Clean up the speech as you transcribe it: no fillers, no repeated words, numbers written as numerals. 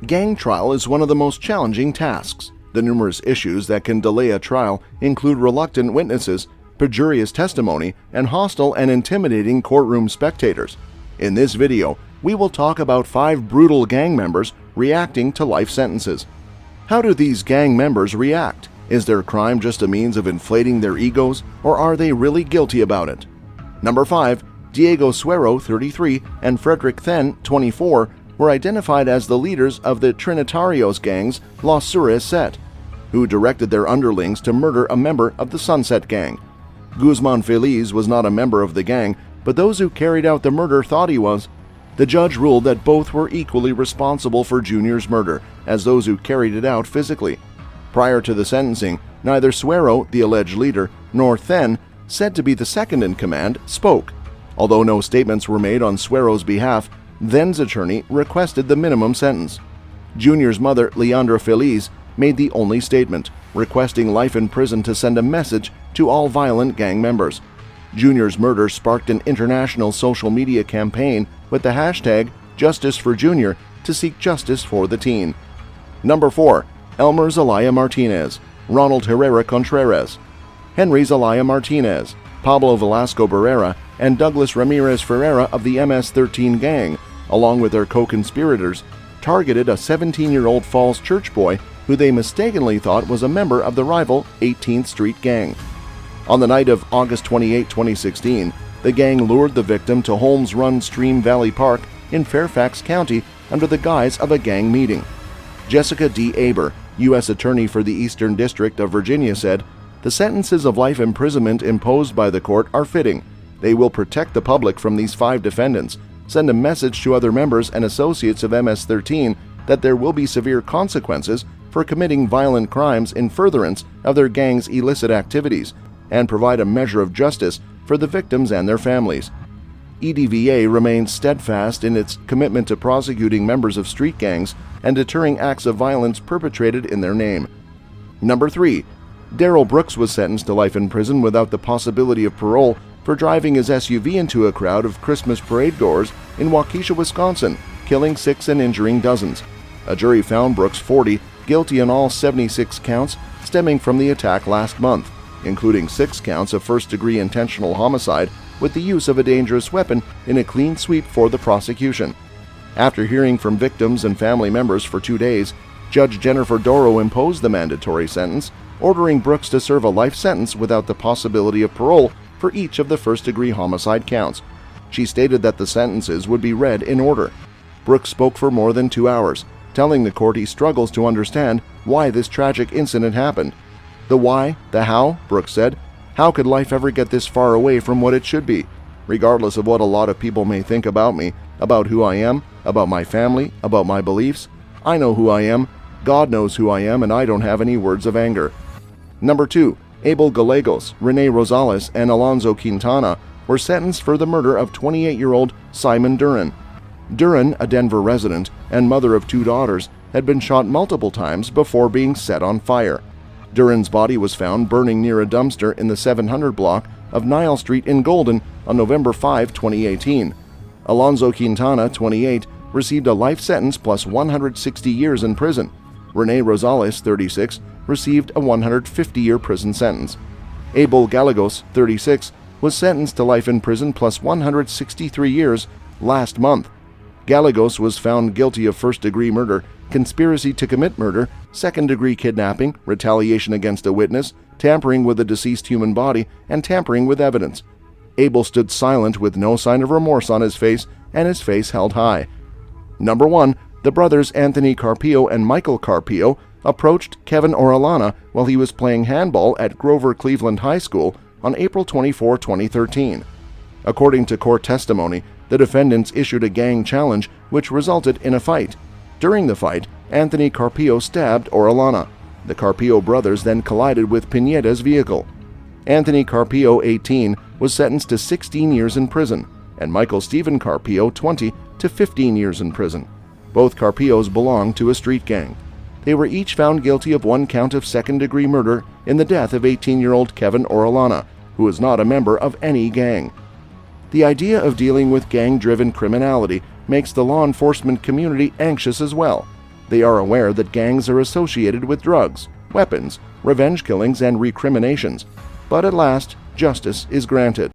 Gang trial is one of the most challenging tasks. The numerous issues that can delay a trial include reluctant witnesses, perjurious testimony, and hostile and intimidating courtroom spectators. In this video, we will talk about 5 brutal gang members reacting to life sentences. How do these gang members react? Is their crime just a means of inflating their egos, or are they really guilty about it? Number 5. Diego Suero, 33, and Frederick Then, 24, were identified as the leaders of the Trinitarios gangs Los Suero set, who directed their underlings to murder a member of the Sunset Gang. Guzman Feliz was not a member of the gang, but those who carried out the murder thought he was. The judge ruled that both were equally responsible for Junior's murder as those who carried it out physically. Prior to the sentencing, neither Suero, the alleged leader, nor Then, said to be the second in command, spoke. Although no statements were made on Suero's behalf, Then's attorney requested the minimum sentence. Junior's mother, Leandra Feliz, made the only statement, requesting life in prison to send a message to all violent gang members. Junior's murder sparked an international social media campaign with the hashtag #JusticeForJunior to seek justice for the teen. Number 4. Elmer Zelaya Martinez, Ronald Herrera Contreras, Henry Zelaya Martinez, Pablo Velasco Barrera, and Douglas Ramirez Ferrera of the MS-13 gang, along with their co-conspirators, targeted a 17-year-old Falls church boy who they mistakenly thought was a member of the rival 18th Street gang. On the night of August 28, 2016, the gang lured the victim to Holmes Run Stream Valley Park in Fairfax County under the guise of a gang meeting. Jessica D. Aber, U.S. Attorney for the Eastern District of Virginia, said, "The sentences of life imprisonment imposed by the court are fitting. They will protect the public from these 5 defendants, send a message to other members and associates of MS-13 that there will be severe consequences for committing violent crimes in furtherance of their gang's illicit activities, and provide a measure of justice for the victims and their families." EDVA remains steadfast in its commitment to prosecuting members of street gangs and deterring acts of violence perpetrated in their name. Number 3. Darrell Brooks was sentenced to life in prison without the possibility of parole for driving his SUV into a crowd of Christmas parade goers in Waukesha, Wisconsin, killing 6 and injuring dozens. A jury found Brooks, 40, guilty on all 76 counts stemming from the attack last month, including 6 counts of first-degree intentional homicide with the use of a dangerous weapon in a clean sweep for the prosecution. After hearing from victims and family members for 2 days, Judge Jennifer Doro imposed the mandatory sentence, ordering Brooks to serve a life sentence without the possibility of parole for each of the first-degree homicide counts. She stated that the sentences would be read in order. Brooks spoke for more than 2 hours, telling the court he struggles to understand why this tragic incident happened. "The why, the how," Brooks said. "How could life ever get this far away from what it should be? Regardless of what a lot of people may think about me, about who I am, about my family, about my beliefs, I know who I am, God knows who I am, and I don't have any words of anger." Number 2. Abel Gallegos, Rene Rosales, and Alonzo Quintana were sentenced for the murder of 28-year-old Simon Duran. Duran, a Denver resident and mother of 2 daughters, had been shot multiple times before being set on fire. Duran's body was found burning near a dumpster in the 700 block of Nile Street in Golden on November 5, 2018. Alonzo Quintana, 28, received a life sentence plus 160 years in prison. Rene Rosales, 36, received a 150-year prison sentence. Abel Gallegos, 36, was sentenced to life in prison plus 163 years last month. Gallegos was found guilty of first-degree murder, conspiracy to commit murder, second-degree kidnapping, retaliation against a witness, tampering with a deceased human body, and tampering with evidence. Abel stood silent with no sign of remorse on his face and his face held high. Number 1. The brothers Anthony Carpio and Michael Carpio approached Kevin Orellana while he was playing handball at Grover Cleveland High School on April 24, 2013. According to court testimony, the defendants issued a gang challenge which resulted in a fight. During the fight, Anthony Carpio stabbed Orellana. The Carpio brothers then collided with Pineda's vehicle. Anthony Carpio, 18, was sentenced to 16 years in prison, and Michael Stephen Carpio, 20, to 15 years in prison. Both Carpios belonged to a street gang. They were each found guilty of 1 count of second-degree murder in the death of 18-year-old Kevin Orellana, who is not a member of any gang. The idea of dealing with gang-driven criminality makes the law enforcement community anxious as well. They are aware that gangs are associated with drugs, weapons, revenge killings, and recriminations. But at last, justice is granted.